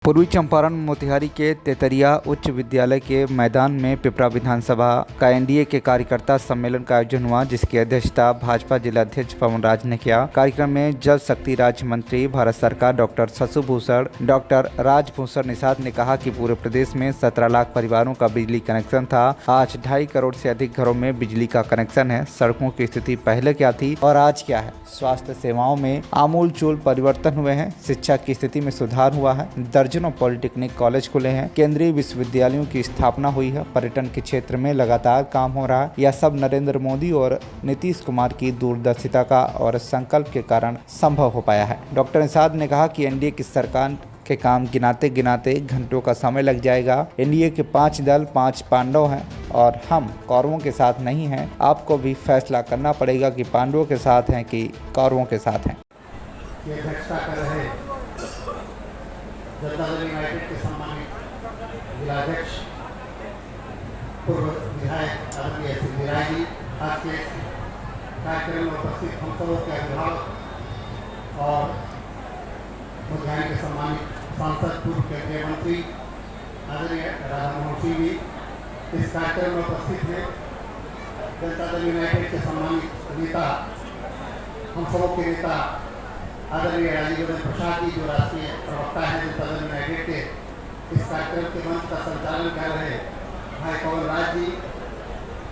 पूर्वी चंपारण मोतिहारी के तेतरिया उच्च विद्यालय के मैदान में पिपरा विधानसभा का एनडीए के कार्यकर्ता सम्मेलन का आयोजन हुआ, जिसकी अध्यक्षता भाजपा जिला अध्यक्ष पवन राज ने किया। कार्यक्रम में जल शक्ति राज्य मंत्री भारत सरकार डॉक्टर शशिभूषण राजभूषण निषाद ने कहा कि पूरे प्रदेश में 17 लाख परिवारों का बिजली कनेक्शन था। आज 2.5 करोड़ से अधिक घरों में बिजली का कनेक्शन है। सड़कों की स्थिति पहले क्या थी और आज क्या है। स्वास्थ्य सेवाओं में आमूलचूल परिवर्तन हुए हैं। शिक्षा की स्थिति में सुधार हुआ है। दर्जनों पॉलिटेक्निक कॉलेज खुले हैं। केंद्रीय विश्वविद्यालयों की स्थापना हुई है। पर्यटन के क्षेत्र में लगातार काम हो रहा है। यह सब नरेंद्र मोदी और नीतीश कुमार की दूरदर्शिता का और संकल्प के कारण संभव हो पाया है। डॉक्टर निषाद ने कहा कि एनडीए की सरकार के काम गिनाते गिनाते घंटों का समय लग जाएगा। एनडीए के 5 दल 5 पांडव हैं और हम कौरवों के साथ नहीं हैं। आपको भी फैसला करना पड़ेगा कि पांडवों के साथ हैं कि कौरवों के साथ हैं। जनता दल यूनाइटेड के सम्मानित जिलाध्यक्ष पूर्व विधायक आदरणीय सिद्धि राय जी, आज के कार्यक्रम में उपस्थित हम सबों के अभिभावक और मोतिहारी के सम्मानित सांसद पूर्व केंद्रीय मंत्री आदरणीय राधा मोहन सिंह जी इस कार्यक्रम में उपस्थित हैं। जनता दल यूनाइटेड के सम्मानित नेता, हम सबों के नेता आदरणीय राजीव प्रसाद जी, जो राष्ट्रीय प्रवक्ता हैं जनता दल यूनाइटेड के, इस कार्यक्रम के मंच का संचालन कर रहे भाई पवन राज जी,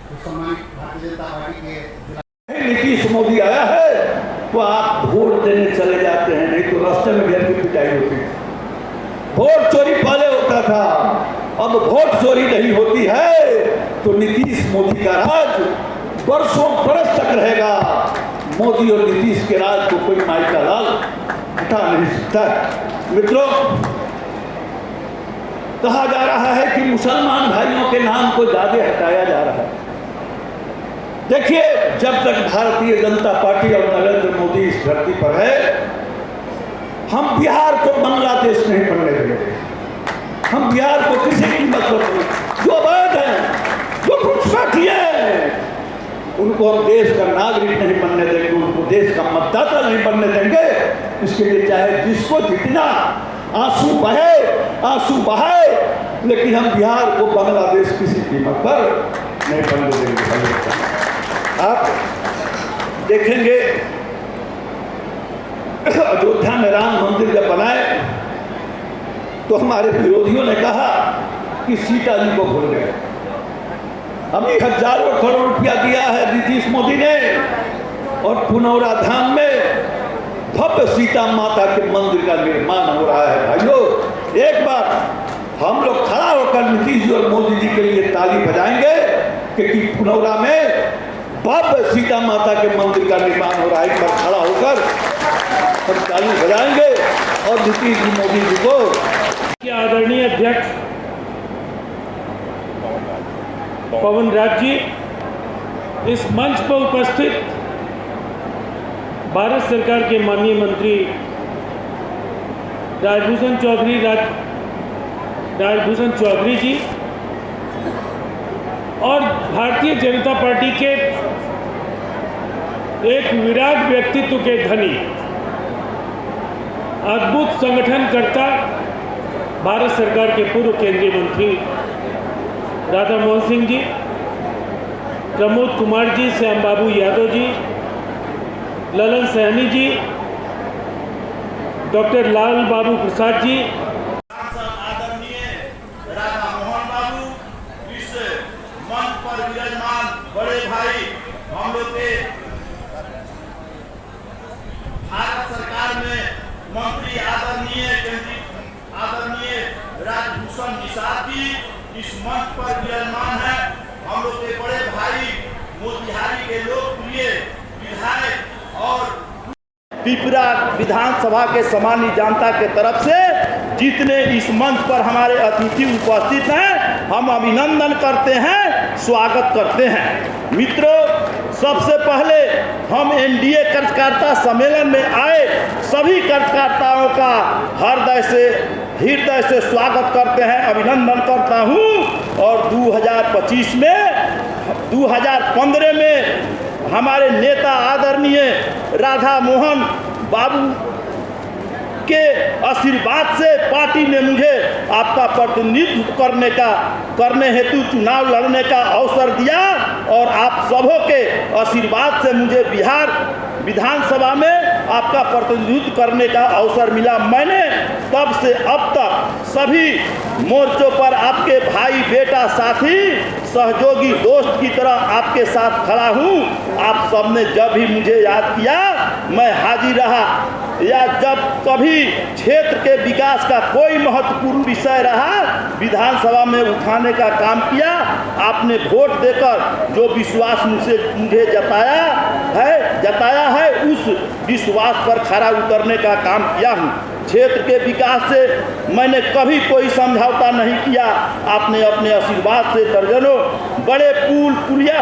जो सम्मानित भारतीय जनता पार्टी के जिला। नीतीश मोदी आया है तो आप वोट देने चले जाते हैं, नहीं तो रास्ते में घर की पिटाई होती है। वोट चोरी पहले होता था, अब वोट चोरी नहीं होती है तो नीतीश मोदी का राज बरसों बरस तक रहेगा। मोदी और नीतीश के राज को कोई माई का लाल हटा नहीं सकता। मित्रों, कहा जा रहा है कि मुसलमान भाइयों के नाम को ज्यादा हटाया जा रहा है। देखिए, जब तक भारतीय जनता पार्टी और नरेंद्र मोदी इस धरती पर है, हम बिहार को बांग्लादेश नहीं बनने देंगे। हम बिहार को किसी कीमत पर, जो अवैध है, जो घुसपैठी है, उनको हम देश का नागरिक नहीं बनने देंगे, उनको देश का मतदाता नहीं बनने देंगे। इसके लिए चाहे जिसको जितना आंसू बहे, लेकिन हम बिहार को बांग्लादेश किसी कीमत पर नहीं बनने देंगे। आप देखेंगे अयोध्या में राम मंदिर जब बनाए तो हमारे विरोधियों ने कहा कि सीता जी को भूल गए। अभी हजारों करोड़ रुपया दिया है नीतीश मोदी ने और पुनौरा धाम में भव्य सीता माता के मंदिर का निर्माण हो रहा है। भाइयों, एक बार हम लोग खड़ा होकर नीतीश जी और मोदी जी के लिए ताली बजाएंगे क्योंकि पुनौरा में भव्य सीता माता के मंदिर का निर्माण हो रहा है। एक बार खड़ा होकर हम ताली बजाएंगे और नीतीश जी मोदी जी को। आदरणीय अध्यक्ष पवन राज जी, इस मंच पर उपस्थित भारत सरकार के माननीय मंत्री राजभूषण चौधरी जी और भारतीय जनता पार्टी के एक विराट व्यक्तित्व के धनी, अद्भुत संगठनकर्ता, भारत सरकार के पूर्व केंद्रीय मंत्री राधा मोहन सिंह जी, प्रमोद कुमार जी, श्याम बाबू यादव जी, ललन सहनी जी, डॉक्टर लाल बाबू प्रसाद जी, आदरणीय राधा मोहन बाबू, इस मंच पर विराजमान बड़े भाई, हम लोग के भारत सरकार में मंत्री आदरणीय राजभूषण निषाद जी इस मंच पर विराजमान है। हम लोग के बड़े भाई मोतिहारी के लोकप्रिय विधायक और पिपरा विधानसभा के सामान्य जनता के तरफ से जितने इस मंच पर हमारे अतिथि उपस्थित हैं, हम अभिनंदन करते हैं, स्वागत करते हैं। मित्रों, सबसे पहले हम एनडीए कार्यकर्ता सम्मेलन में आए सभी कार्यकर्ताओं का हृदय से स्वागत करते हैं, अभिनंदन करता हूं। और 2015 में हमारे नेता आदरणीय राधा मोहन बाबू के आशीर्वाद से पार्टी ने मुझे आपका प्रतिनिधित्व करने हेतु चुनाव लड़ने का अवसर दिया और आप सबों के आशीर्वाद से मुझे बिहार विधानसभा में आपका प्रतिनिधित्व करने का अवसर मिला। मैंने तब से अब तक सभी मोर्चों पर आपके भाई, बेटा, साथी, सहयोगी, दोस्त की तरह आपके साथ खड़ा हूँ। आप सबने जब भी मुझे याद किया मैं हाजिर रहा, या जब कभी क्षेत्र के विकास का कोई महत्वपूर्ण विषय रहा विधानसभा में उठाने का काम किया। आपने वोट देकर जो विश्वास मुझे जताया है उस विश्वास पर खरा उतरने का काम किया हूँ। क्षेत्र के विकास से मैंने कभी कोई समझौता नहीं किया। आपने अपने आशीर्वाद से दर्जनों बड़े पुल, पुलिया,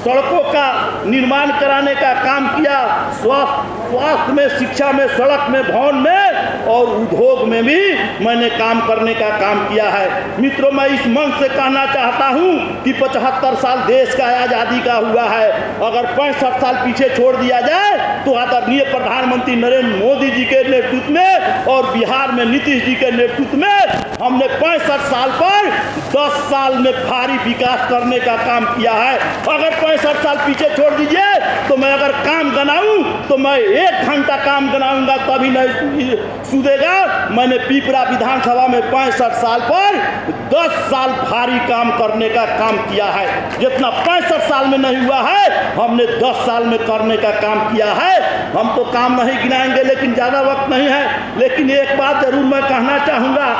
सड़कों का निर्माण कराने का काम किया। स्वास्थ्य में, शिक्षा में, सड़क में, भवन में और उद्योग में भी मैंने काम करने का काम किया है। मित्रों, मैं इस मंच से कहना चाहता हूं कि 75 साल देश का आज़ादी का हुआ है। अगर 65 साल पीछे छोड़ दिया जाए तो आदरणीय प्रधानमंत्री नरेंद्र मोदी जी के नेतृत्व में और बिहार में नीतीश जी के नेतृत्व में हमने 65 साल पर 10 साल में भारी विकास करने का काम किया है। अगर 65 साल पीछे छोड़ दीजिए तो मैं अगर काम गनाऊं तो मैं 1 घंटा काम गनाऊंगा तभी नहीं सुधेगा। मैंने पिपरा विधानसभा में 65 साल पर 10 साल भारी काम करने का काम किया है। जितना 65 साल में नहीं हुआ है हमने 10 साल में करने का काम किया है। हम तो काम नहीं गिनाएंगे लेकिन ज़्यादा वक्त नहीं है। लेकिन एक बात जरूर मैं कहना चाहूँगा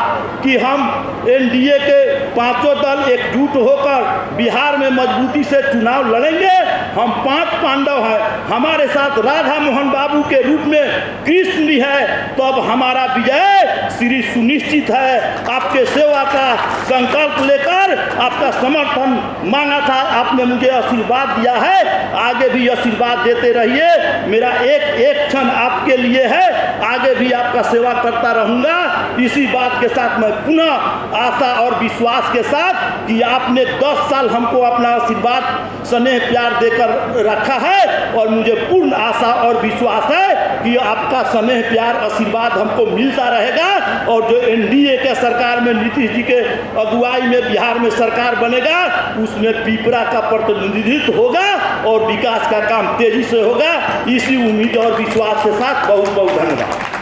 कि हम एनडीए के 5 दल एकजुट होकर बिहार में मजबूती से चुनाव लड़ेंगे। हम 5 पांडव हैं, हमारे साथ राधा मोहन बाबू के रूप में कृष्ण भी है, तो अब हमारा विजय श्री सुनिश्चित है। आपके सेवा का संकल्प लेकर आपका समर्थन मांगा था, आपने मुझे आशीर्वाद दिया है, आगे भी आशीर्वाद देते रहिए। मेरा एक क्षण आपके लिए है, आगे भी आपका सेवा करता रहूँगा। इसी बात के साथ मैं पुनः आशा और विश्वास के साथ कि आपने 10 साल हमको अपना आशीर्वाद, स्नेह, प्यार देकर रखा है और मुझे पूर्ण आशा और विश्वास है कि आपका स्नेह, प्यार, आशीर्वाद हमको मिलता रहेगा और जो एनडीए के सरकार में नीतीश जी के अगुवाई में बिहार में सरकार बनेगा उसमें पिपरा का प्रतिनिधित्व होगा और विकास का काम तेजी से होगा। इसी उम्मीद और विश्वास के साथ बहुत बहुत धन्यवाद।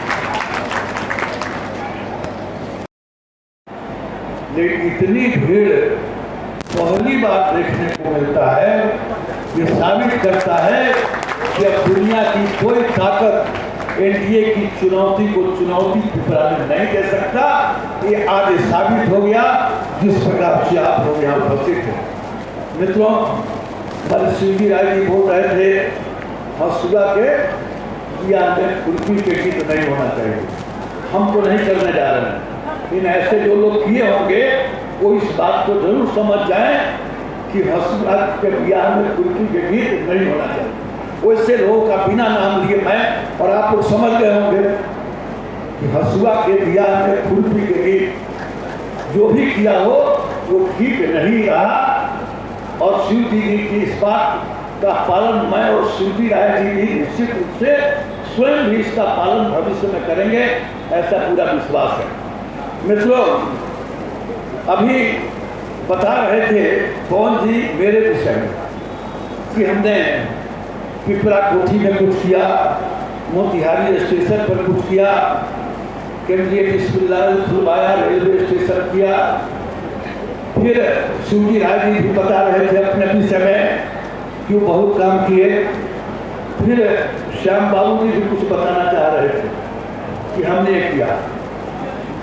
लेकिन इतनी भीड़ पहली बार देखने को मिलता है। ये साबित करता है कि अब दुनिया की कोई ताकत एनडीए की चुनौती पिपरा में नहीं दे सकता। ये आज साबित हो गया जिस प्रकार से आप लोग यहाँ उपस्थित हैं। मित्रों, कल शिवजी राय जी बोल रहे थे हसुआ के या खुरपी के गीत नहीं होना चाहिए। हम तो नहीं करने जा रहे हैं, इन ऐसे जो लोग किए होंगे वो इस बात को जरूर समझ जाएं कि हसुआ के बियाह में खुरपी के गीत नहीं होना चाहिए। वैसे लोगों का बिना नाम लिए मैं और आप लोग समझ गए होंगे कि हसुआ के बियाह में खुरपी के गीत जो भी किया हो वो ठीक नहीं रहा। और शिव जी की इस बात का पालन मैं और शिवजी राय जी भी निश्चित रूप से स्वयं भी इसका पालन भविष्य में करेंगे, ऐसा पूरा विश्वास है। मित्रों, अभी बता रहे थे पवन जी मेरे विषय में कि हमने पिपरा कोठी में कुछ किया, मोतिहारी स्टेशन पर कुछ किया, केंद्रीय विश्वविद्यालय खुलवाया, रेलवे स्टेशन किया। फिर शिवजी राय जी भी बता रहे थे अपने विषय में कि वो बहुत काम किए। फिर श्याम बाबू जी भी कुछ बताना चाह रहे थे कि हमने किया।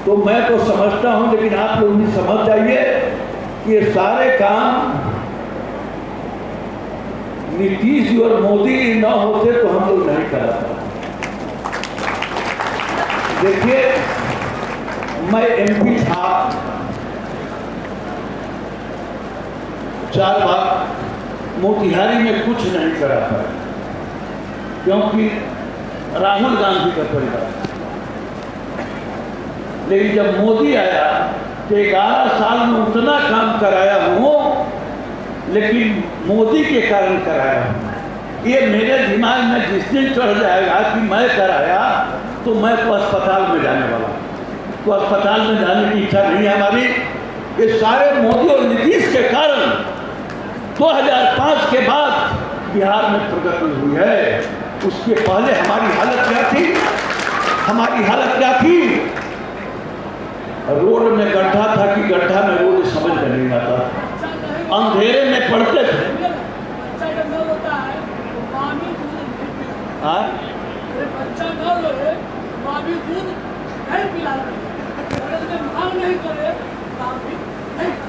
तो मैं तो समझता हूँ, लेकिन आप लोग भी समझ जाइए कि ये सारे काम नीतीश जी और मोदी न होते तो हम लोग नहीं कर पाते। देखिए, मैं एमपी था 4 बार, मोतिहारी में कुछ नहीं करा था क्योंकि राहुल गांधी का परिवार। लेकिन जब मोदी आया तो 11 साल में उतना काम कराया हूँ, लेकिन मोदी के कारण कराया हूँ। ये मेरे दिमाग में जिस दिन चढ़ जाएगा कि मैं कराया तो मैं तो अस्पताल में जाने वाला हूँ। तो अस्पताल में जाने की इच्छा नहीं है हमारी। ये सारे मोदी और नीतीश के कारण 2005 के बाद बिहार में प्रगति हुई है। उसके पहले हमारी हालत क्या थी? हमारी हालत क्या थी? रोड में गड्ढा था कि गड्ढा में रोड समझ में नहीं आता, अंधेरे में पड़ते थे।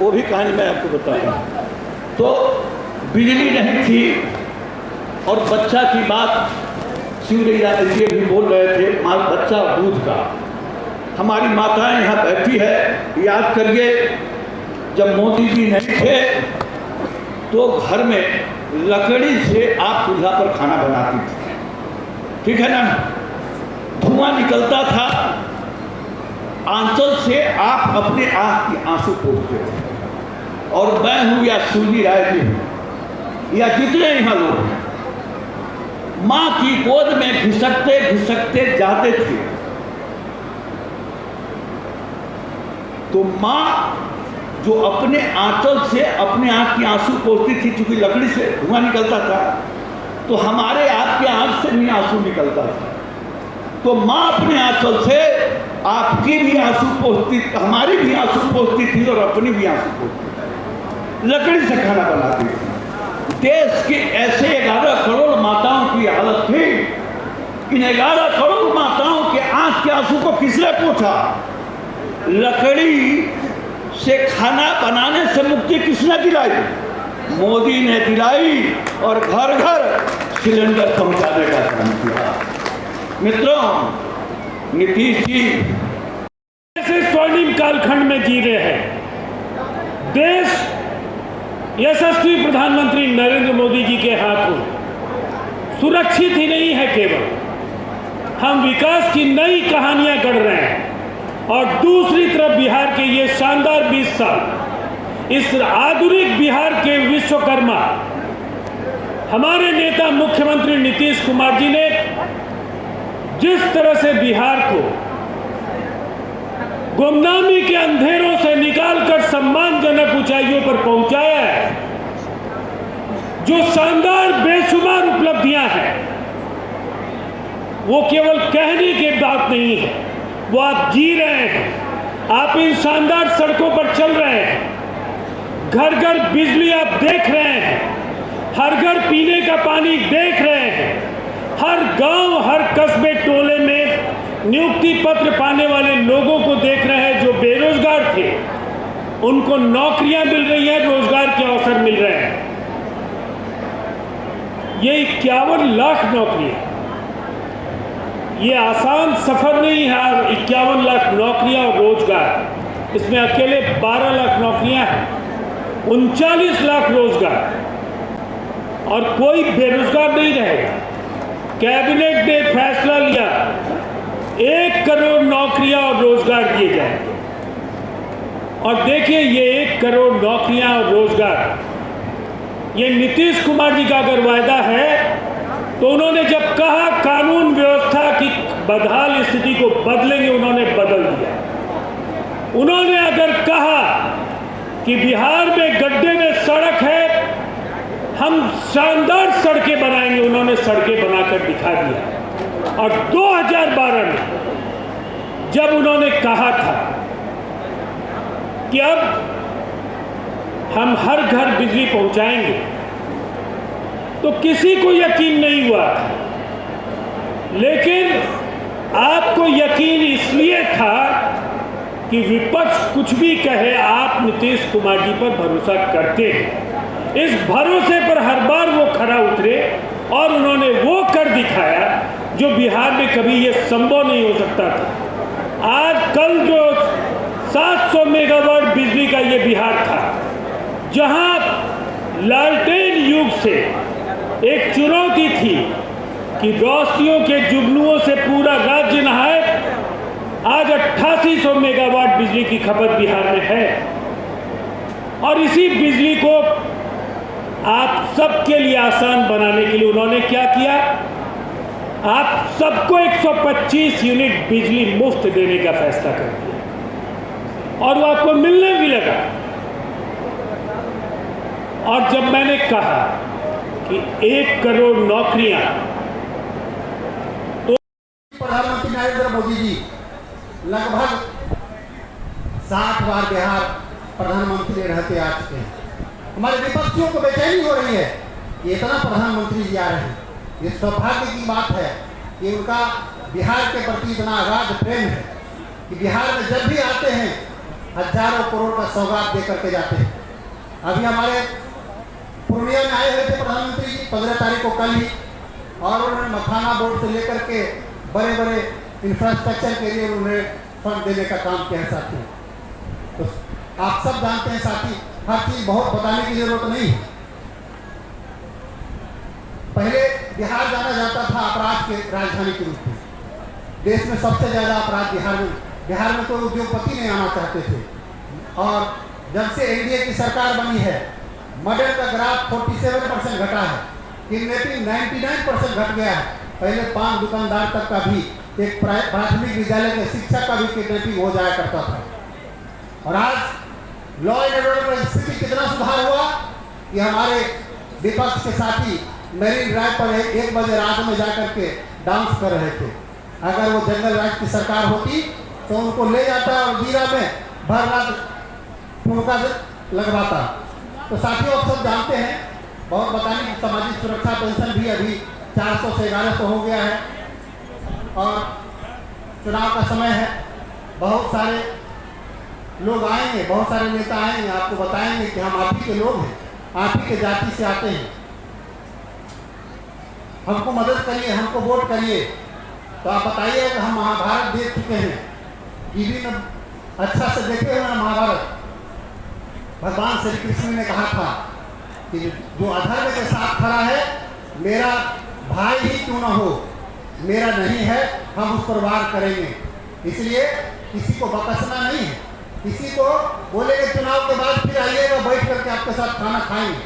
वो भी कहानी मैं आपको बताऊंगा। तो बिजली नहीं थी और बच्चा की बात शिवरैया जी भी बोल रहे थे, माल बच्चा और दूध का। हमारी माताएं यहाँ बैठी है, याद करिए जब मोदी जी नहीं थे तो घर में लकड़ी से आप चूल्हा पर खाना बनाती थी, ठीक है ना? धुआं निकलता था, आंचल से आप अपने आँख की आंसू पोंछते थे। और मैं हूँ या शिवजी राय जी हूँ या जितने यहाँ लोग हैं, माँ की गोद में घिसकते घिसकते जाते थे। तो माँ जो अपने आंचल से अपने आँख की आंसू पोंछती थी, क्योंकि लकड़ी से धुआं निकलता था, तो हमारे आपके आँख से भी आंसू निकलता था। तो माँ अपने आंचल से आपकी भी आंसू पोंछती, हमारी भी आंसू पोंछती थी और अपनी भी आंसू पोंछती थी, लकड़ी से खाना बनाती थी। देश की ऐसे 11 करोड़ माताओं की हालत थी। इन 11 करोड़ माताओं के आंख के आंसू को किसने पूछा? लकड़ी से खाना बनाने से मुक्ति किसने दिलाई? मोदी ने दिलाई और घर घर सिलेंडर पहुंचाने का काम किया। मित्रों, नीतीश जी ऐसे स्वर्णिम कालखंड में जी रहे हैं। देश यशस्वी प्रधानमंत्री नरेंद्र मोदी जी के हाथों सुरक्षित ही नहीं है, केवल हम विकास की नई कहानियां गढ़ रहे हैं। और दूसरी तरफ बिहार के ये शानदार 20 साल, इस आधुनिक बिहार के विश्वकर्मा हमारे नेता मुख्यमंत्री नीतीश कुमार जी ने जिस तरह से बिहार को गुमनामी के अंधेरों से निकालकर सम्मानजनक ऊंचाइयों पर पहुंचाया है, जो शानदार बेशुमार उपलब्धियां हैं, वो केवल कहने की बात नहीं है, वो आप जी रहे हैं। आप इन शानदार सड़कों पर चल रहे हैं, घर घर बिजली आप देख रहे हैं, हर घर पीने का पानी देख रहे हैं, हर गांव हर कस्बे टोले में नियुक्ति पत्र पाने वाले लोगों को देख रहे हैं। जो बेरोजगार थे उनको नौकरियां मिल रही हैं, रोजगार के अवसर मिल रहे हैं। ये 51 लाख नौकरियां, ये आसान सफर नहीं है। 51 लाख नौकरियां और रोजगार, इसमें अकेले 12 लाख नौकरियां हैं, 39 लाख रोजगार, और कोई बेरोजगार नहीं रहेगा। कैबिनेट ने फैसला लिया 1 करोड़ नौकरियां और रोजगार दिए जाएंगे। और देखिए, ये 1 करोड़ नौकरियां और रोजगार, ये नीतीश कुमार जी का अगर वायदा है, तो उन्होंने जब कहा कानून व्यवस्था की बदहाल स्थिति को बदलेंगे, उन्होंने बदल दिया। उन्होंने अगर कहा कि बिहार में गड्ढे में सड़क है, हम शानदार सड़कें बनाएंगे, उन्होंने सड़कें बनाकर दिखा दिया। और 2012 में जब उन्होंने कहा था कि अब हम हर घर बिजली पहुंचाएंगे, तो किसी को यकीन नहीं हुआ, लेकिन आपको यकीन इसलिए था कि विपक्ष कुछ भी कहे, आप नीतीश कुमार जी पर भरोसा करते हैं। इस भरोसे पर हर बार वो खरा उतरे और उन्होंने वो कर दिखाया जो बिहार में कभी ये संभव नहीं हो सकता था। आज कल जो 700 मेगावाट बिजली का ये बिहार था, जहां लालटेन युग से एक चुनौती थी कि रोशनियों के जुगनुओं से पूरा राज्य नहाए, आज 8800 मेगावाट बिजली की खपत बिहार में है। और इसी बिजली को आप सबके लिए आसान बनाने के लिए उन्होंने क्या किया? आप सबको 125 यूनिट बिजली मुफ्त देने का फैसला कर दिया और वो आपको मिलने भी लगा। और जब मैंने कहा कि 1 करोड़ नौकरियां, तो प्रधानमंत्री नरेंद्र मोदी जी लगभग 60 बार बिहार प्रधानमंत्री रहते आ चुके हैं। हमारे विपक्षियों को बेचैनी हो रही है कि इतना प्रधानमंत्री जी आ रहे हैं। ये सौभाग्य की बात है कि उनका बिहार के प्रति इतना अगाध प्रेम है कि बिहार में जब भी आते हैं हजारों करोड़ का सौगात दे करके जाते हैं। अभी हमारे पूर्णिया में आए हुए थे प्रधानमंत्री जी 15 तारीख को कल ही, और उन्होंने मखाना बोर्ड से लेकर के बड़े बड़े इंफ्रास्ट्रक्चर के लिए उन्होंने फंड देने का काम किया है साथियों। तो आप सब जानते हैं साथी, हर चीज़ बहुत बताने की जरूरत नहीं है। पहले बिहार जाना जाता था अपराध के राजधानी के रूप में। देश में सबसे ज़्यादा अपराध बिहार में कोई उद्योगपति नहीं आना चाहते थे। और जब से एनडीए की सरकार बनी है, मर्डर का ग्राफ 47% घटा है, किडनैपिंग 99% घट गया है। पहले 5 दुकानदार तक का भी, एक प्राथमिक विद्यालय के शिक्षक का भी किडनैपिंग हो जाया करता था। और आज लॉ एंड ऑर्डर में स्थिति कितना सुधार हुआ कि हमारे विपक्ष के साथी मेरीन ड्राइव पर 1 बजे रात में जाकर के डांस कर रहे थे। अगर वो जंगल राज की सरकार होती तो उनको ले जाता और जीरा में भर रात ठुमका लगवाता। तो साथियों आप सब जानते हैं, बहुत बताने की सामाजिक सुरक्षा पेंशन भी अभी 400 से 1100 हो गया है। और चुनाव का समय है, बहुत सारे लोग आएंगे, बहुत सारे नेता आएंगे, आपको बताएंगे कि हम आप ही के लोग हैं, आप ही के जाति से आते हैं, हमको मदद करिए, हमको वोट करिए। तो आप बताइए कि हम महाभारत देख चुके हैं, टीवी में अच्छा से देखे हुए हैं महाभारत। भगवान श्री कृष्ण ने कहा था कि जो अधर्म के साथ खड़ा है, मेरा भाई ही क्यों ना हो, मेरा नहीं है, हम उस पर वार करेंगे। इसलिए किसी को बकसना नहीं है, किसी को बोलेंगे चुनाव के बाद फिर आइएगा, बैठ करके आपके साथ खाना खाएंगे।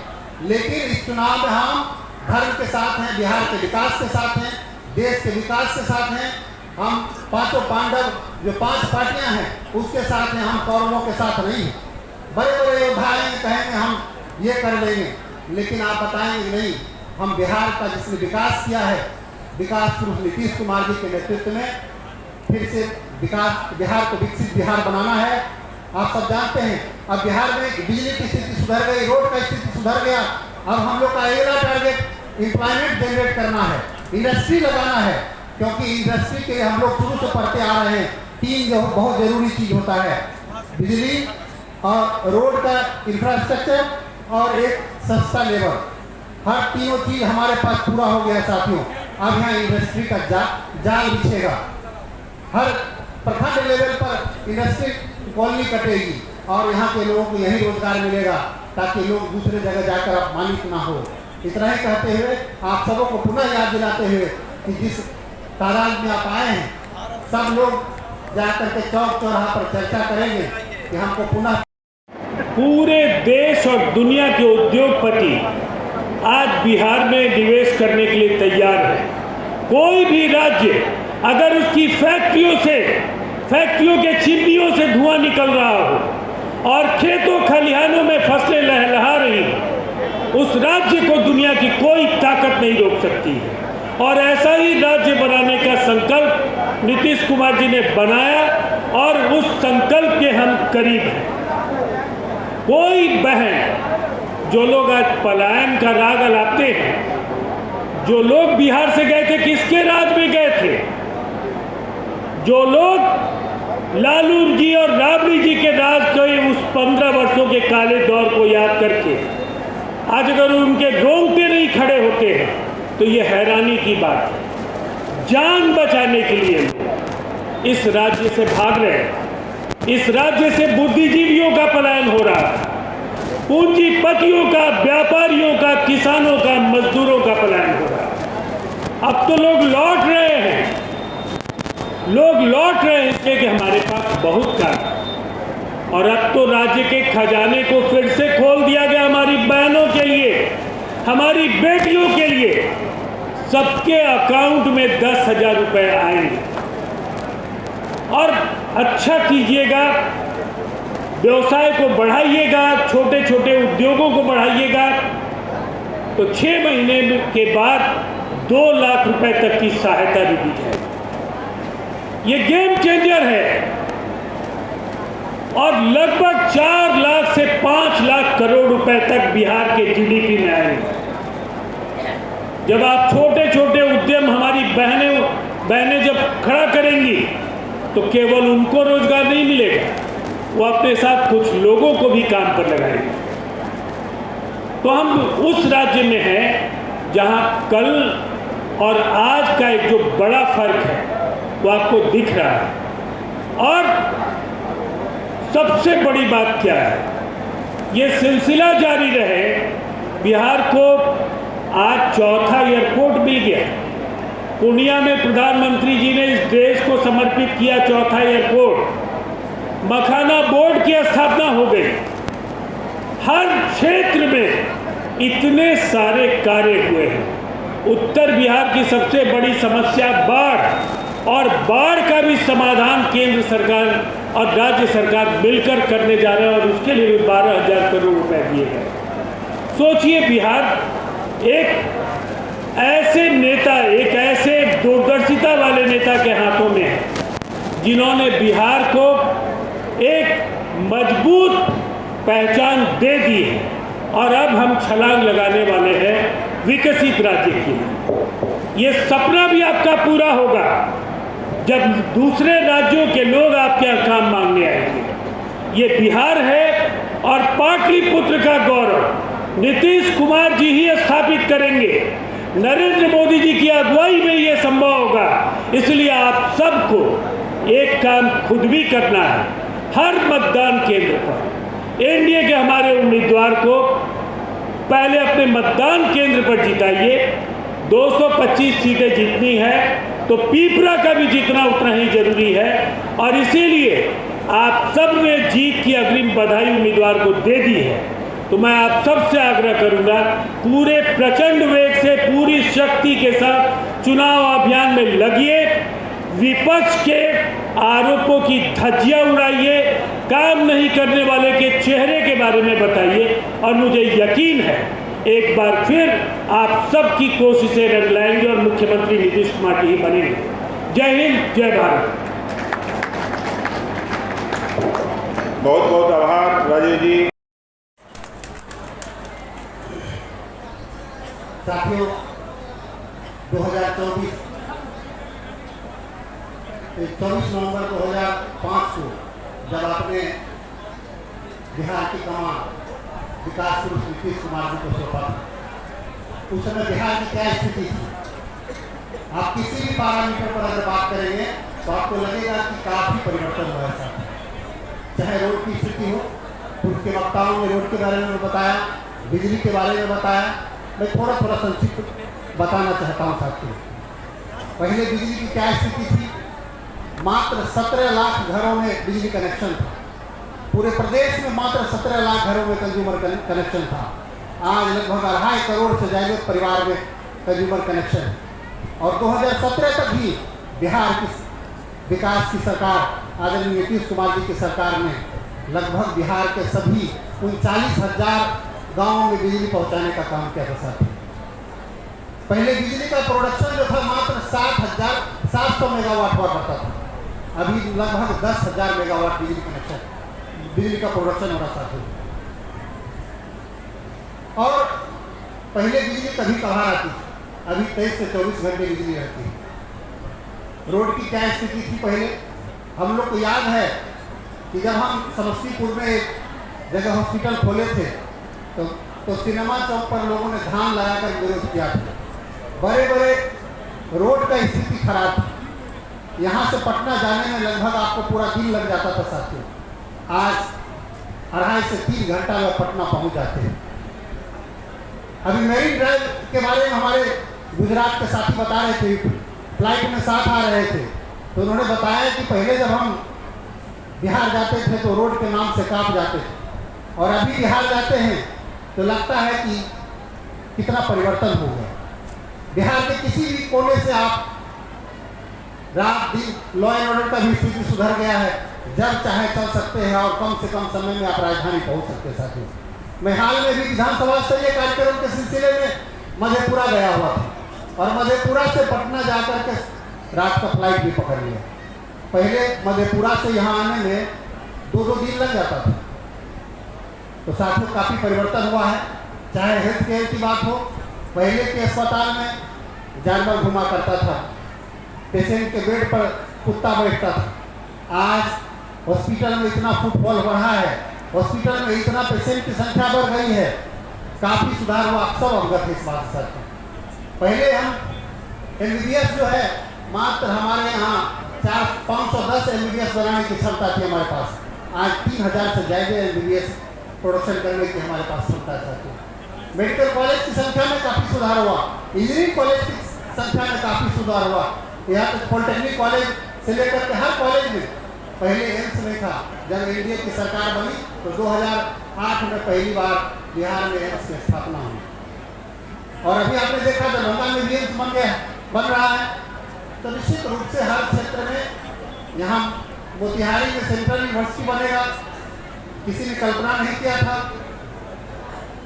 लेकिन इस चुनाव में हम धर्म के साथ हैं, बिहार के विकास के साथ हैं, देश के विकास के साथ हैं। हम पांचों पांडव जो 5 पार्टियां हैं उसके साथ हैं, हम कौरवों के साथ नहीं हैं। बड़े बड़े योद्धा आएंगे, कहेंगे हम ये कर लेंगे, लेकिन आप बताएंगे नहीं। हम बिहार का जिसने विकास किया है, विकास पुरुष नीतीश कुमार जी के नेतृत्व में फिर से बिहार को विकसित बिहार बनाना है। आप सब जानते हैं अब बिहार में बिजली की स्थिति सुधर गई, रोड का स्थिति सुधर गया। अब हम लोग का अगला टारगेट एम्प्लॉयमेंट जनरेट करना है, इंडस्ट्री लगाना है, क्योंकि इंडस्ट्री के लिए हम लोग शुरू से पढ़ते आ रहे हैं 3 जो बहुत ज़रूरी चीज़ होता है, बिजली और रोड का इंफ्रास्ट्रक्चर और एक सस्ता लेबर। हर तीनों चीज़ हमारे पास पूरा हो गया है साथियों। अब यहाँ इंडस्ट्री का जाल बिछेगा, हर प्रखंड लेवल पर इंडस्ट्री कॉलोनी कटेगी और यहाँ के लोगों को यही रोजगार मिलेगा, ताकि लोग दूसरे जगह जाकर अपमानित ना हो। इतना ही कहते हुए आप सबों को पुनः याद दिलाते हुए कि जिस तादाद में आप आए हैं, सब लोग जाकर के चौक चौराहा पर चर्चा करेंगे कि हमको पुनः। पूरे देश और दुनिया के उद्योगपति आज बिहार में निवेश करने के लिए तैयार है। कोई भी राज्य अगर उसकी फैक्ट्रियों के चिमनियों से धुआं निकल रहा हो और खेतों खलिहानों में फसलें लहलहा रही, उस राज्य को दुनिया की कोई ताकत नहीं रोक सकती है। और ऐसा ही राज्य बनाने का संकल्प नीतीश कुमार जी ने बनाया और उस संकल्प के हम करीब हैं। कोई बहन, जो लोग आज पलायन का राग अलापते हैं, जो लोग बिहार से गए थे किसके राज में गए थे, जो लोग लालू जी और राबड़ी जी के राज के उस 15 वर्षों के काले दौर को याद करके आज अगर उनके रोंगटे नहीं खड़े होते हैं तो ये हैरानी की बात है। जान बचाने के लिए इस राज्य से भाग रहे हैं। इस राज्य से बुद्धिजीवियों का पलायन हो रहा है, पूंजीपतियों का, व्यापारियों का, किसानों का, मजदूरों का पलायन हो रहा है। अब तो लोग लौट रहे हैं, इसलिए कि हमारे पास बहुत काम है। और अब तो राज्य के खजाने को फिर से खोल दिया गया हमारी बहनों के लिए, हमारी बेटियों के लिए। सबके अकाउंट में 10,000 रुपये आएंगे। और अच्छा कीजिएगा, व्यवसाय को बढ़ाइएगा, छोटे छोटे उद्योगों को बढ़ाइएगा, तो 6 महीने के बाद 2 लाख रुपए तक की सहायता भी दी जाएगी। ये गेम चेंजर है और लगभग 4 लाख से 5 लाख करोड़ रुपए तक बिहार के जीडीपी में आएंगे। जब आप छोटे छोटे उद्यम हमारी बहनें जब खड़ा करेंगी तो केवल उनको रोजगार नहीं मिलेगा, वो अपने साथ कुछ लोगों को भी काम पर लगाएंगे। तो हम उस राज्य में हैं जहां कल और आज का एक जो बड़ा फर्क है वो आपको दिख रहा है। और सबसे बड़ी बात क्या है, ये सिलसिला जारी रहे। बिहार को आज चौथा एयरपोर्ट मिल गया। पूर्णिया में प्रधानमंत्री जी ने इस देश को समर्पित किया चौथा एयरपोर्ट। मखाना बोर्ड की स्थापना हो गई। हर क्षेत्र में इतने सारे कार्य हुए हैं। उत्तर बिहार की सबसे बड़ी समस्या बाढ़, और बाढ़ का भी समाधान केंद्र सरकार और राज्य सरकार मिलकर करने जा रहे हैं और उसके लिए भी 12,000 करोड़ रुपए दिए गए। सोचिए, बिहार एक ऐसे नेता, एक ऐसे दूरदर्शिता वाले नेता के हाथों में है जिन्होंने बिहार को एक मजबूत पहचान दे दी है और अब हम छलांग लगाने वाले हैं विकसित राज्य की। ये सपना भी आपका पूरा होगा जब दूसरे राज्यों के लोग आपके यहाँ काम मांगने आएंगे। ये बिहार है और पाटलिपुत्र का गौरव नीतीश कुमार जी ही स्थापित करेंगे। नरेंद्र मोदी जी की अगुवाई में ये संभव होगा। इसलिए आप सबको एक काम खुद भी करना है। हर मतदान केंद्र पर एनडीए के हमारे उम्मीदवार को पहले अपने मतदान केंद्र पर जिताइए। 225 सीटें जीतनी है तो पीपरा का भी जीतना उतना ही जरूरी है और इसीलिए आप सब ने जीत की अग्रिम बधाई उम्मीदवार को दे दी है। तो मैं आप सबसे आग्रह करूंगा, पूरे प्रचंड वेग से, पूरी शक्ति के साथ चुनाव अभियान में लगिए। विपक्ष के आरोपों की धज्जियां उड़ाइए, काम नहीं करने वाले के चेहरे के बारे में बताइए और मुझे यकीन है एक बार फिर आप सबकी कोशिशें रंग लाएंगे और मुख्यमंत्री नीतीश कुमार जी ही बनेंगे। जय हिंद, जय भारत। बहुत बहुत आभार राजेश जी। साथियों, 24 नवंबर 2005 को जब आपने बिहार की कमान विकास पुरुष नीतीश कुमार जी को सौंपा था, उस समय बिहार की क्या स्थिति थी? आप किसी भी पैरामीटर पर अगर बात करेंगे तो आपको लगेगा कि काफ़ी परिवर्तन हुआ है। चाहे रोड की स्थिति हो, उसके वक्ताओं ने रोड के बारे में बताया, बिजली के बारे में बताया। मैं थोड़ा संक्षिप्त बताना चाहता हूँ साथियों। पहले बिजली की क्या स्थिति थी? मात्र 17 लाख घरों में बिजली कनेक्शन था। पूरे प्रदेश में मात्र 17 लाख घरों में कंज्यूमर कनेक्शन था। आज लगभग 2.5 करोड़ से ज़्यादा परिवार में कंज्यूमर कनेक्शन है। और 2017 तक ही बिहार की विकास की सरकार आदरणीय नीतीश कुमार जी की सरकार ने लगभग बिहार के सभी 39,000 गाँव में बिजली पहुंचाने का काम किया था साथी। पहले बिजली का प्रोडक्शन जो था मात्र 7,700 मेगावाट हुआ करता था। अभी लगभग 10,000 मेगावाट बिजली का प्रोडक्शन हो रहा था। और पहले बिजली कभी कभार आती थी, अभी 23 से 24 घंटे बिजली रहती है। रोड की क्या स्थिति थी पहले? हम लोग को याद है कि जब हम समस्तीपुर में एक जगह हॉस्पिटल खोले थे तो सिनेमा चौक पर लोगों ने धान लगाकर विरोध किया था। बड़े बड़े रोड का स्थिति खराब थी। यहाँ से पटना जाने में लगभग आपको पूरा दिन लग जाता था साथियों। आज 2.5 से 3 घंटा में पटना पहुँच जाते हैं। अभी मेरीन ड्राइव के बारे में हमारे गुजरात के साथी बता रहे थे, फ्लाइट में साथ आ रहे थे, तो उन्होंने बताया कि पहले जब हम बिहार जाते थे तो रोड के नाम से कांप जाते थे और अभी बिहार जाते हैं तो लगता है कि कितना परिवर्तन हो गया। बिहार के किसी भी कोने से आप रात दिन लॉ एंड ऑर्डर का भी स्थिति सुधर गया है, जब चाहे चल सकते हैं और कम से कम समय में आप राजधानी पहुंच सकते हैं। साथियों, मैं हाल में भी विधानसभा स्तरीय कार्यक्रम के सिलसिले में मधेपुरा गया हुआ था और मधेपुरा से पटना जाकर के रात का फ्लाइट भी पकड़ लिया। पहले मधेपुरा से यहाँ आने में 2-2 दिन लग जाता था। तो साथियों, काफ़ी परिवर्तन हुआ है। चाहे हेल्थ केयर की बात हो, पहले के अस्पताल में जानवर घुमा करता था, पेशेंट के बेड पर कुत्ता बैठता था। आज हॉस्पिटल में इतना फुटफॉल बढ़ा है, हॉस्पिटल में इतना पेशेंट की संख्या बढ़ गई है, काफ़ी सुधार हुआ। आप सब अवगत है इस बात से। पहले हम MBBS जो है मात्र हमारे यहाँ 510 MBBS बनाने की क्षमता थी हमारे पास। आज 3000 से ज़्यादा MBBS प्रोडक्शन करने की हमारे पास क्षमता है। मेडिकल कॉलेज की संख्या में काफ़ी सुधार हुआ, इंजीनियरिंग कॉलेज की संख्या में काफ़ी सुधार हुआ। यहाँ तक पॉलिटेक्निक कॉलेज से लेकर के हर कॉलेज में, पहले एम्स नहीं था। जब एनडीए की सरकार बनी तो 2008 में पहली बार बिहार में एम्स की स्थापना हुई और अभी आपने देखा दरभंगा में भी एम्स बन रहा है। तो निश्चित रूप से हर क्षेत्र में, यहाँ मोतिहारी में सेंट्रल यूनिवर्सिटी बनेगा, किसी ने कल्पना नहीं किया था।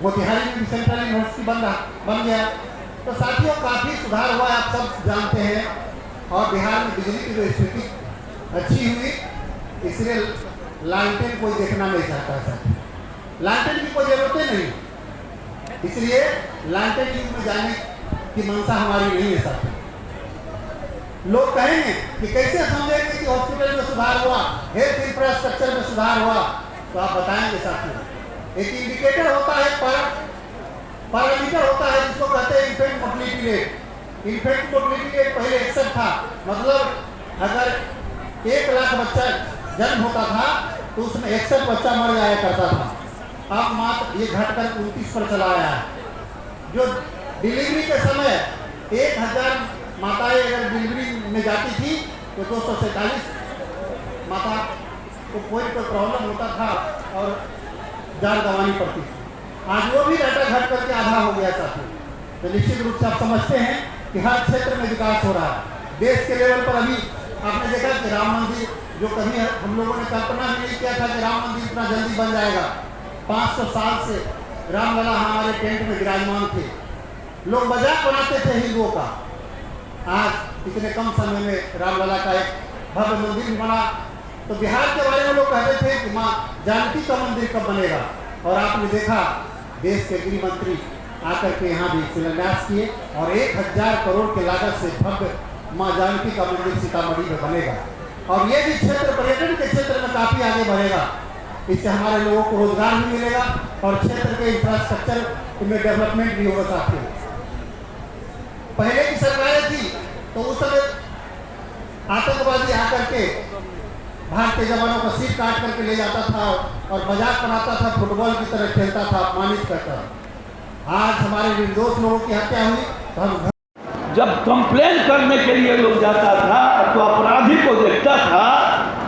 मोतिहारी में भी सेंट्रल यूनिवर्सिटी बन गया। तो साथियों, काफ़ी सुधार हुआ, आप सब जानते हैं। और बिहार में बिजली की जो स्थिति अच्छी हुई, इसलिए लालटेन कोई देखना नहीं चाहता है। लालटेन की कोई ज़रूरत नहीं, इसलिए लालटेन युग में जाने की मंशा हमारी नहीं है। साथियों, लोग कहेंगे कि कैसे समझेंगे कि हॉस्पिटल में सुधार हुआ, हेल्थ इंफ्रास्ट्रक्चर में सुधार हुआ, तो आप बताएंगे। साथियों, एक इंडिकेटर होता है, पैरामीटर होता है जिसको कहते हैं infant mortality rate. Infant mortality rate पहले 61 था, मतलब अगर 1 लाख बच्चा जन्म होता था तो उसमें 61 बच्चा मर जाया करता था। अब मात्र ये घटकर 29 पर चला आया है। जो डिलीवरी के समय 1000 माताएं अगर डिलीवरी में जाती थी तो 247 माता को कोई प्रॉब्लम होता था और जान गंवानी पड़ती थी। आज वो भी डाटा घट करके आधा हो गया। साथियों, तो निश्चित रूप से आप समझते हैं कि हर क्षेत्र में विकास हो रहा है। देश के लेवल पर अभी आपने देखा कि राम मंदिर, जो कभी हम लोगों ने कल्पना भी नहीं किया था कि राम मंदिर इतना जल्दी बन जाएगा। 500 साल से रामलला हमारे टेंट में विराजमान थे, लोग मजाक बनाते थे हिंदुओं का। आज इतने कम समय में रामलला का एक भव्य मंदिर बना। तो बिहार के बारे में लोग कहते थे कि माँ जानकी का मंदिर कब बनेगा, और आपने देखा देश के गृह मंत्री आकर के यहाँ भी शिलान्यास किए और 1000 करोड़ के लागत से भव्य माँ जानकी का मंदिर सीतामढ़ी में बनेगा। और ये भी क्षेत्र पर्यटन के क्षेत्र में काफ़ी आगे बढ़ेगा। इससे हमारे लोगों को रोजगार भी मिलेगा और क्षेत्र के इंफ्रास्ट्रक्चर में डेवलपमेंट भी होगा। साथियों, पहले की सरकारें थी तो उस समय आतंकवादी आकर के भारतीय जवानों का सिर काट करके ले जाता था और मजाक बनाता था, फुटबॉल की तरह खेलता था, अपमानित करता। आज हमारे निर्दोष लोगों की हत्या हुई तो हम जब कंप्लेन करने के लिए लोग जाता था तो अपराधी को देखता था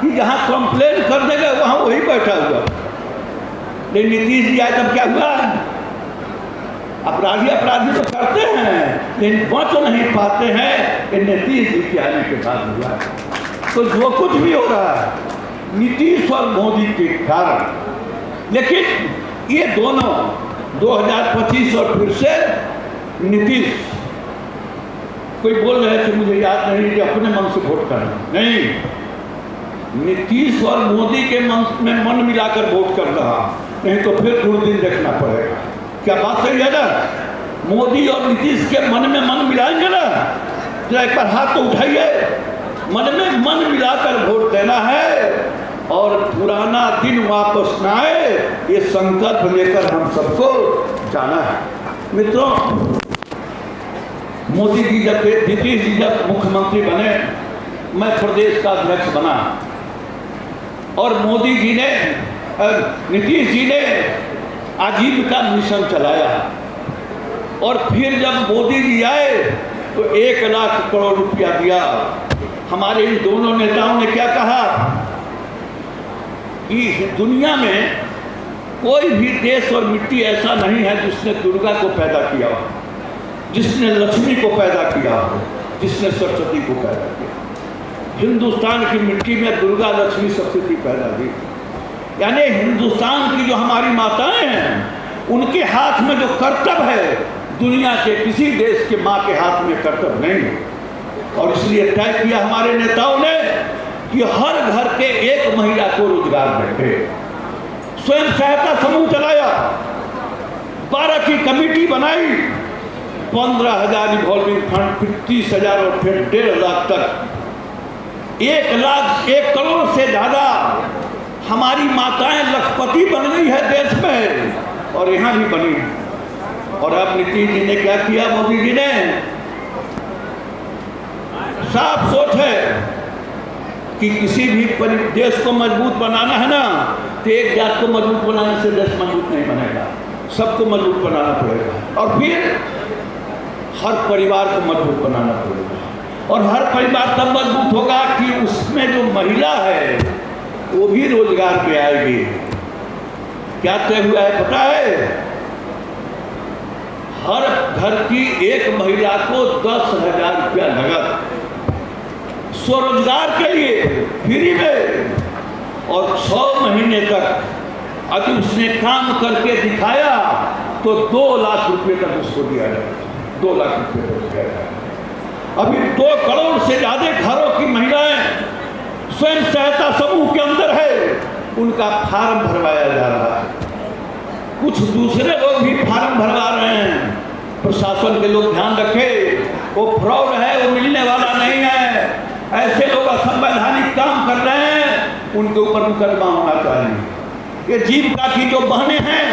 कि जहाँ कंप्लेन कर देगा वहाँ वही बैठा हुआ। लेकिन नीतीश जी आए तब क्या हुआ? अपराधी तो करते हैं लेकिन बच नहीं पाते हैं। ये नीतीश जी के आने के बाद हुआ। तो जो कुछ भी हो रहा है नीतीश और मोदी के कारण। लेकिन ये दोनों 2025 और फिर से नीतीश, कोई बोल रहे थे मुझे याद नहीं कि अपने मन से वोट करना, नहीं, नीतीश और मोदी के मन में मन मिलाकर वोट कर रहा, नहीं तो फिर दुर्दिन देखना पड़ेगा। क्या बात सही है ना? मोदी और नीतीश के मन में मन मिलाएंगे ना, तो एक बार हाथ तो उठाइए। मन में मन मिलाकर वोट देना है और पुराना दिन वापस न आए, ये संकल्प लेकर हम सबको जाना है। मित्रों, मोदी जी जब, नीतीश जी जब मुख्यमंत्री बने, मैं प्रदेश का अध्यक्ष बना और मोदी जी ने, नीतीश जी ने आजीविका मिशन चलाया। और फिर जब मोदी जी आए तो 1 लाख करोड़ रुपया दिया। हमारे इन दोनों नेताओं ने क्या कहा कि दुनिया में कोई भी देश और मिट्टी ऐसा नहीं है जिसने दुर्गा को पैदा किया हो। जिसने लक्ष्मी को पैदा किया, जिसने सरस्वती को पैदा किया। हिंदुस्तान की मिट्टी में दुर्गा लक्ष्मी सप्तती पैदा हुई। यानी हिंदुस्तान की जो हमारी माताएं हैं, उनके हाथ में जो कर्तव्य है, दुनिया के किसी देश के माँ के हाथ में कर्तव्य नहीं। और इसलिए तय किया हमारे नेताओं ने कि हर घर के एक महिला को रोजगार देंगे। स्वयं सहायता समूह चलाया, 12 की कमेटी बनाई, 15,000 रिवॉल्विंग फंड, फिर 30,000 और फिर 1.5 लाख तक, 1 करोड़ से ज़्यादा हमारी माताएं लखपति बन गई है देश में, और यहाँ भी बनी है। और अब नीतीश जी ने क्या किया? मोदी जी ने साफ सोच है कि किसी भी देश को मजबूत बनाना है ना, तो एक जात को मजबूत बनाने से देश मजबूत नहीं बनेगा, सबको मजबूत बनाना पड़ेगा। और फिर हर परिवार को मजबूत बनाना पड़ेगा। और हर परिवार तब मजबूत होगा कि उसमें जो महिला है वो भी रोजगार पे आएगी। क्या तय हुआ है पता है? हर घर की एक महिला को 10,000 रुपया नगद स्वरोजगार के लिए फ्री में, और 6 महीने तक अगर उसने काम करके दिखाया तो 2 लाख रुपए तक उसको दिया जाएगा। 2 लाख रुपए तक दिया जाएगा। अभी 2 करोड़ से ज्यादा घरों की महिलाएं स्वयं सहायता समूह के अंदर है, उनका फार्म भरवाया जा रहा है। कुछ दूसरे लोग भी फार्म भरवा रहे हैं। प्रशासन के लोग ध्यान रखें, वो फ्रॉड है, वो मिलने वाला नहीं है। ऐसे लोग असंवैधानिक काम कर रहे हैं, उनके ऊपर मुकदमा होना चाहिए। ये जीविका की जो बहनें हैं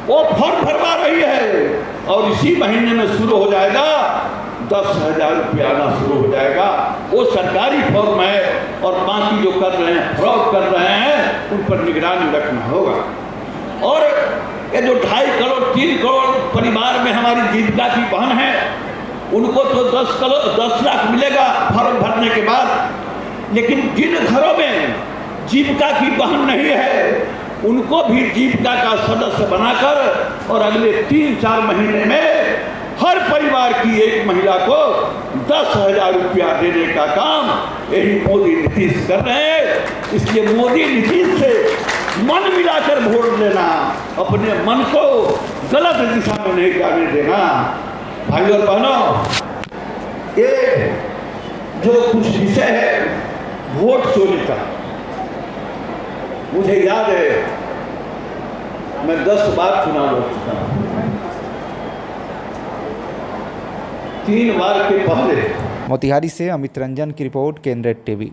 वो फॉर्म भरवा रही है, और इसी महीने में शुरू हो जाएगा, 10,000 रुपया आना शुरू हो जाएगा। वो सरकारी फॉर्म है, और बाकी जो कर रहे हैं, फ्रॉड कर रहे हैं, उन पर निगरानी रखना होगा। और ये जो 2.5 करोड़ 3 करोड़ परिवार में हमारी जीविका की बहन है, उनको तो 10 लाख मिलेगा फॉर्म भरने के बाद। लेकिन जिन घरों में जीविका की बहन नहीं है, उनको भी जीविका का सदस्य बनाकर और अगले 3-4 महीने में हर परिवार की एक महिला को 10,000 रुपया देने का काम यही मोदी नीतीश कर रहे हैं। इसलिए मोदी नीतीश से मन मिलाकर वोट देना, अपने मन को गलत दिशा में नहीं जाने देना। भाई और बहनों, ये जो कुछ विषय है वोट चोरी का, मुझे याद है मैं 10 बार चुनाव लड़ चुका हूं। 3 बार के पहले। मोतिहारी से अमित रंजन की रिपोर्ट, केंद्र टीवी।